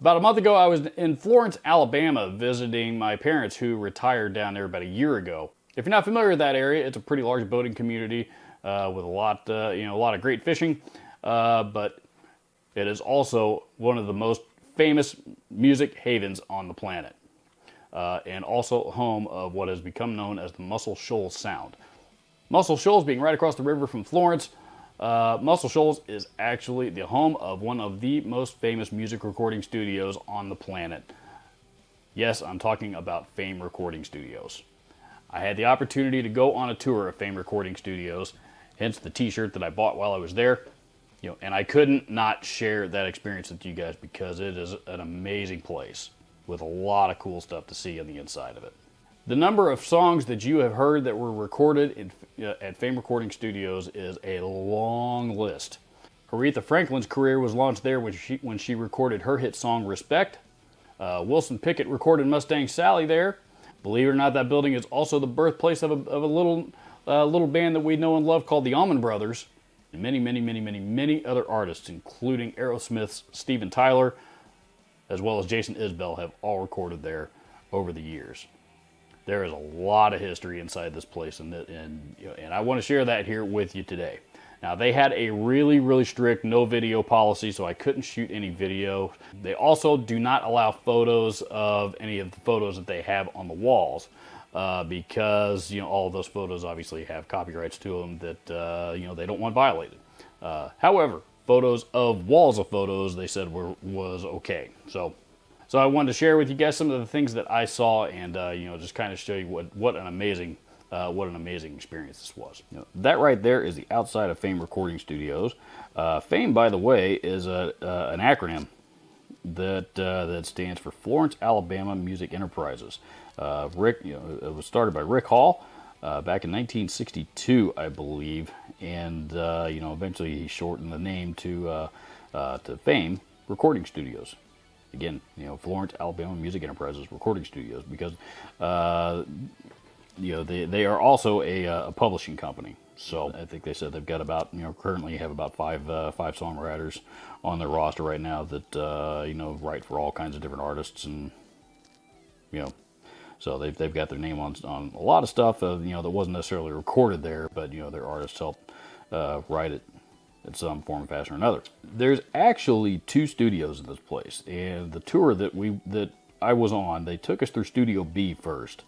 About a month ago, I was in Florence, Alabama, visiting my parents who retired down there about a year ago. If you're not familiar with that area, it's a pretty large boating community with a lot of great fishing, but it is also one of the most famous music havens on the planet, and also home of what has become known as the Muscle Shoals Sound. Muscle Shoals being right across the river from Florence, Muscle Shoals is actually the home of one of the most famous music recording studios on the planet. Yes, I'm talking about Fame Recording Studios. I had the opportunity to go on a tour of Fame Recording Studios, hence the t-shirt that I bought while I was there. And I couldn't not share that experience with you guys because it is an amazing place with a lot of cool stuff to see on the inside of it. The number of songs that you have heard that were recorded at Fame Recording Studios is a long list. Aretha Franklin's career was launched there when she recorded her hit song Respect. Wilson Pickett recorded Mustang Sally there. Believe it or not, that building is also the birthplace of a little band that we know and love called the Allman Brothers. And many other artists, including Aerosmith's Steven Tyler, as well as Jason Isbell, have all recorded there over the years. There is a lot of history inside this place, and I want to share that here with you today. Now, they had a really strict no video policy, so I couldn't shoot any video. They also do not allow photos of any of the photos that they have on the walls, because all of those photos obviously have copyrights to them that they don't want violated. However, photos of walls of photos they said was okay. So I wanted to share with you guys some of the things that I saw, and just kind of show you what an amazing experience this was. That right there is the outside of Fame Recording Studios. Fame, by the way, is an acronym that stands for Florence, Alabama Music Enterprises. It was started by Rick Hall back in 1962, I believe, and eventually he shortened the name to Fame Recording Studios. Again, Florence, Alabama Music Enterprises Recording Studios, because they are also a publishing company. So I think they said they've got about currently have about five songwriters on their roster right now that write for all kinds of different artists, and so they've got their name on a lot of stuff that wasn't necessarily recorded there, but their artists helped write it in some form, fashion, or another. There's actually 2 studios in this place, and the tour that I was on, they took us through Studio B first.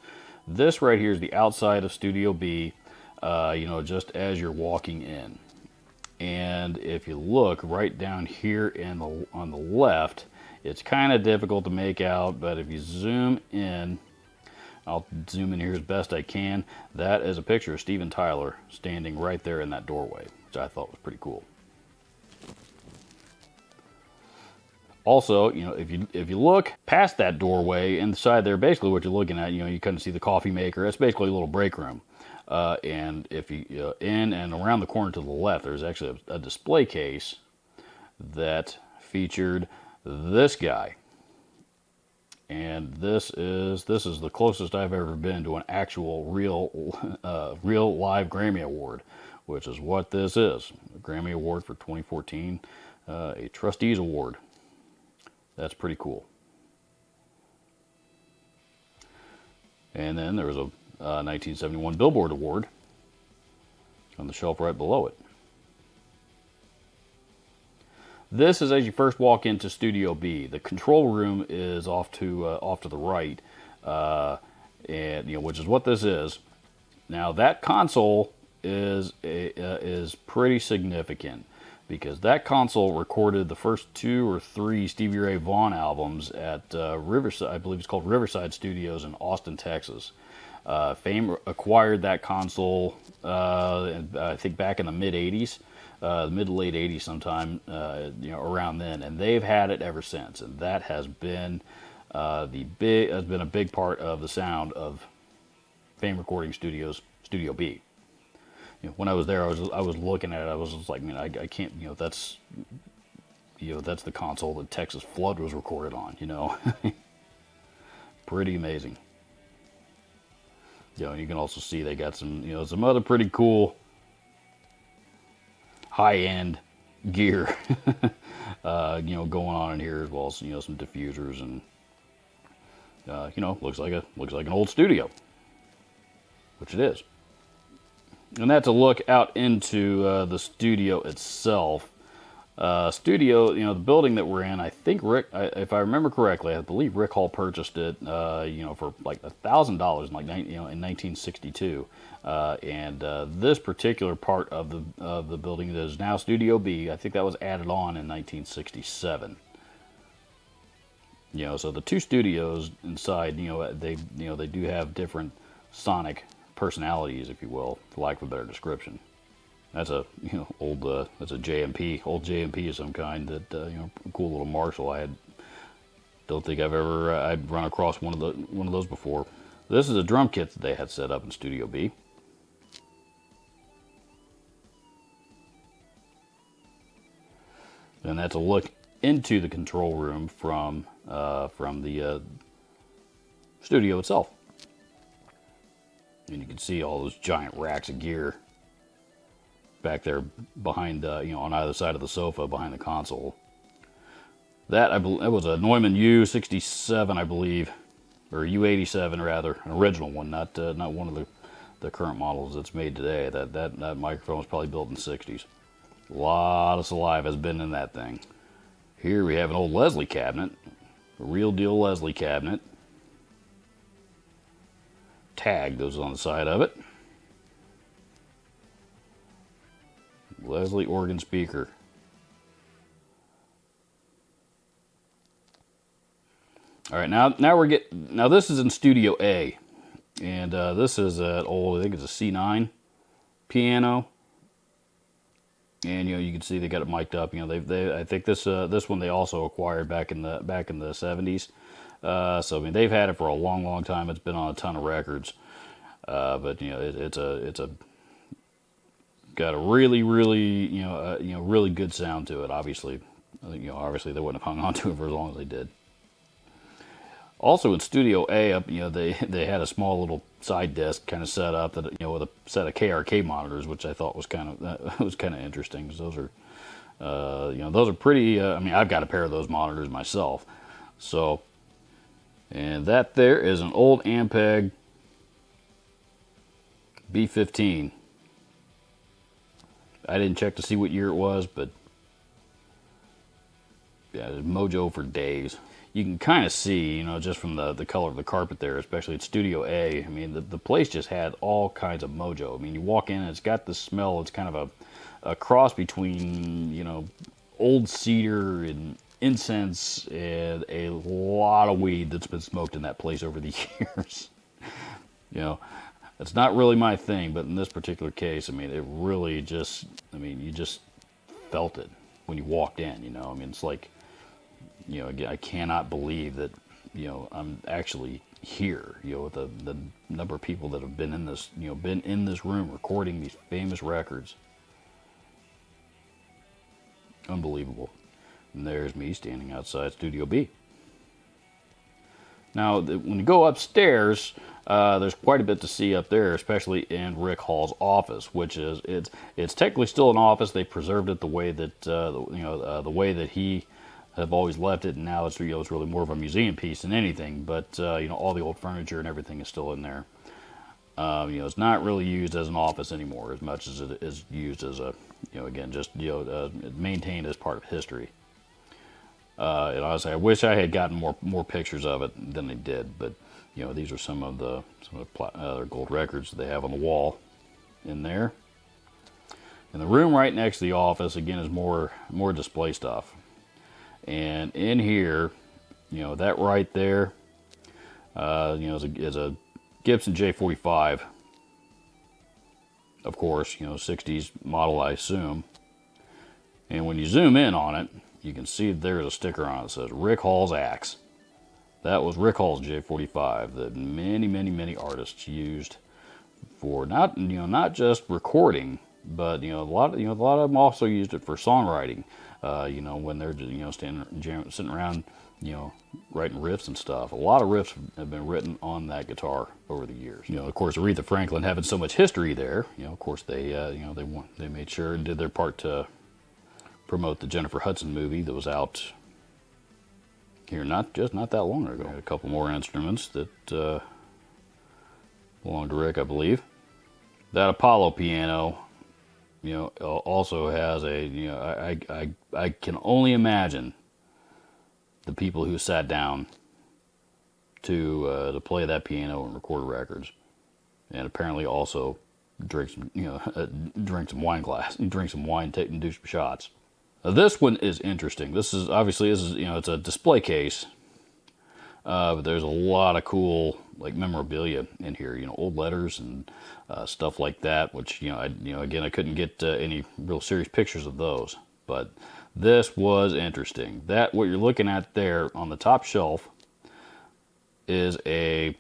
This right here is the outside of Studio B, just as you're walking in. And if you look right down here on the left, it's kind of difficult to make out, but if you zoom in, I'll zoom in here as best I can. That is a picture of Steven Tyler standing right there in that doorway, which I thought was pretty cool. Also, if you look past that doorway inside there, basically what you're looking at, you kind of see the coffee maker. That's basically a little break room. And if you in and around the corner to the left, there's actually a display case that featured this guy. And this is the closest I've ever been to an actual real live Grammy Award, which is what this is. A Grammy Award for 2014, a Trustees Award. That's pretty cool. And then there was a 1971 Billboard Award on the shelf right below it. This is as you first walk into Studio B. The control room is off to the right, and which is what this is. Now that console is pretty significant, because that console recorded the first 2 or 3 Stevie Ray Vaughan albums at Riverside. I believe it's called Riverside Studios in Austin, Texas. Fame acquired that console, I think back in the mid '80s. Mid to late '80s sometime, around then, and they've had it ever since, and that has been a big part of the sound of Fame Recording Studios, Studio B. When I was there, I was looking at it, I was just like, man, I can't, that's the console that Texas Flood was recorded on, pretty amazing. And you can also see they got some, some other pretty cool high-end gear going on in here, as well as some diffusers, and looks like an old studio, which it is. And that's a look out into the studio itself. Studio, the building that we're in, I think Rick, if I remember correctly, I believe Rick Hall purchased it, for like $1,000 in in 1962. And this particular part of the building that is now Studio B, I think that was added on in 1967. So the two studios inside, they do have different sonic personalities, if you will, for lack of a better description. That's a that's a JMP, old JMP of some kind. That cool little Marshall. Don't think I'd run across one of those before. This is a drum kit that they had set up in Studio B. And that's a look into the control room from the studio itself. And you can see all those giant racks of gear back there behind, on either side of the sofa behind the console. That was a Neumann U67, I believe, or U87 rather, an original one, not one of the current models that's made today. That microphone was probably built in the 60s. A lot of saliva has been in that thing. Here we have an old Leslie cabinet, a real deal Leslie cabinet. Tag goes on the side of it. Leslie organ speaker. All right, now this is in Studio A, and this is an old, I think it's a C9 piano, and you can see they got it mic'd up. I think this one they also acquired back in the 70s. So I mean they've had it for a long time. It's been on a ton of records, but it's got a really really good sound to it. Obviously, obviously they wouldn't have hung on to it for as long as they did. Also in Studio A, up they had a small little side desk kind of set up that with a set of KRK monitors, which I thought was kind of interesting, because those are pretty. I mean, I've got a pair of those monitors myself. So, and that there is an old Ampeg B15. I didn't check to see what year it was, but yeah, it's mojo for days. You can kind of see, just from the color of the carpet there, especially at Studio A. I mean, the place just had all kinds of mojo. I mean, you walk in and it's got the smell. It's kind of a cross between, old cedar and incense and a lot of weed that's been smoked in that place over the years. It's not really my thing, but in this particular case, I mean, it really just, you just felt it when you walked in, I mean, it's like, I cannot believe that, I'm actually here, with the number of people that have been in this room recording these famous records. Unbelievable. And there's me standing outside Studio B. Now, when you go upstairs, there's quite a bit to see up there, especially in Rick Hall's office, which is it's technically still an office. They preserved it the way that the way that he have always left it, and now it's it's really more of a museum piece than anything. But all the old furniture and everything is still in there. It's not really used as an office anymore, as much as it is used as a again just maintained as part of history. And honestly, I wish I had gotten more pictures of it than they did. But these are some of the gold records that they have on the wall in there. And the room right next to the office again is more display stuff. And in here, that right there, is a Gibson J45. Of course, 60s model, I assume. And when you zoom in on it, you can see there's a sticker on it that says Rick Hall's Axe. That was Rick Hall's J45 that many artists used for not just recording, but a lot of them also used it for songwriting. When they're sitting around, writing riffs and stuff. A lot of riffs have been written on that guitar over the years. Of course, Aretha Franklin having so much history there. Of course they made sure and did their part to promote the Jennifer Hudson movie that was out here not that long ago. A couple more instruments that belong to Rick, I believe. That Apollo piano, you know, also has a, you know, I can only imagine the people who sat down to play that piano and record records, and apparently also drink some, you know, drink some wine, take and do some shots. Now, this one is interesting. This is you know, it's a display case, but there's a lot of cool like memorabilia in here. You know, old letters and stuff like that. Which, you know, again, I couldn't get any real serious pictures of those, but this was interesting. That what you're looking at there on the top shelf is a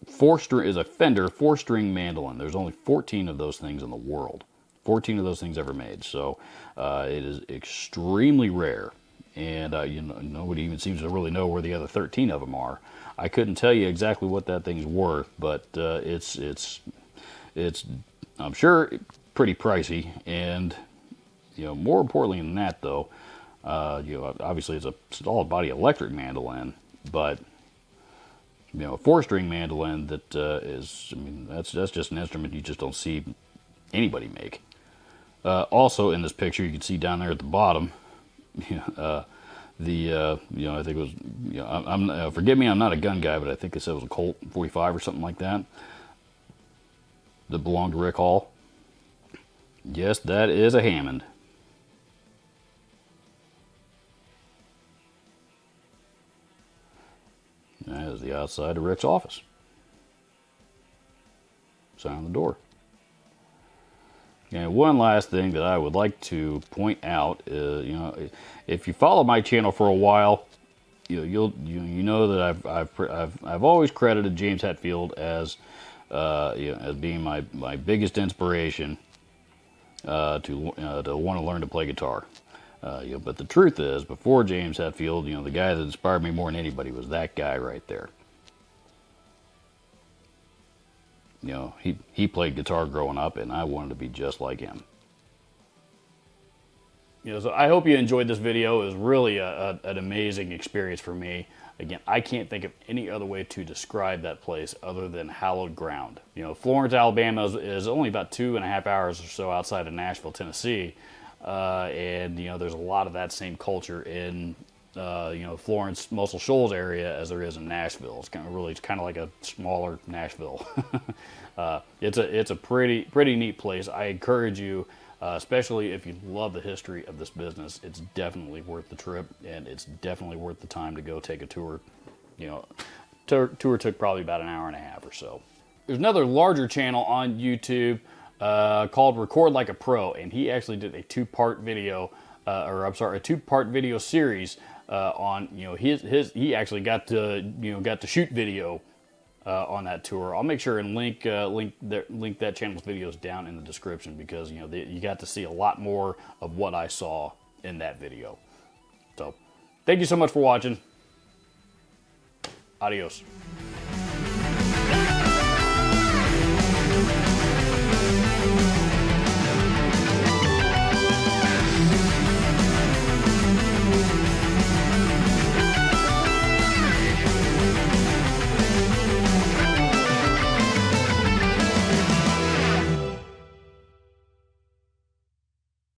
Fender 4-string mandolin. There's only 14 of those things in the world. 14 of those things ever made. So it is extremely rare. And you know, nobody even seems to really know where the other 13 of them are. I couldn't tell you exactly what that thing's worth, but it's I'm sure pretty pricey. And you know, more importantly than that, though, you know, obviously it's a solid body electric mandolin, but you know, a 4-string mandolin that is, I mean, that's just an instrument you just don't see anybody make. Also in this picture, you can see down there at the bottom, you know, you know, I think it was, you know, forgive me, I'm not a gun guy, but I think it said it was a Colt 45 or something like that belonged to Rick Hall. Yes, that is a Hammond. That is the outside of Rick's office. Sign on the door. And one last thing that I would like to point out is, you know, if you follow my channel for a while, you know that I've always credited James Hetfield as you know, as being my biggest inspiration to want to learn to play guitar. You know, but the truth is, before James Hetfield, you know, the guy that inspired me more than anybody was that guy right there. You know, he played guitar growing up, and I wanted to be just like him. You know, so I hope you enjoyed this video. It was really an amazing experience for me. Again, I can't think of any other way to describe that place other than hallowed ground. You know, Florence, Alabama is only about 2.5 hours or so outside of Nashville, Tennessee. And, you know, there's a lot of that same culture in, you know, Florence, Muscle Shoals area as there is in Nashville. It's kind of like a smaller Nashville. It's a pretty neat place. I encourage you, especially if you love the history of this business, it's definitely worth the trip, and it's definitely worth the time to go take a tour. You know, tour took probably about 1.5 hours or so. There's another larger channel on YouTube called Record Like a Pro, and he actually did a two-part video, a two-part video series on, you know, he actually got to shoot video on that tour. I'll make sure and link that channel's videos down in the description, because, you know, you got to see a lot more of what I saw in that video. So, thank you so much for watching. Adios.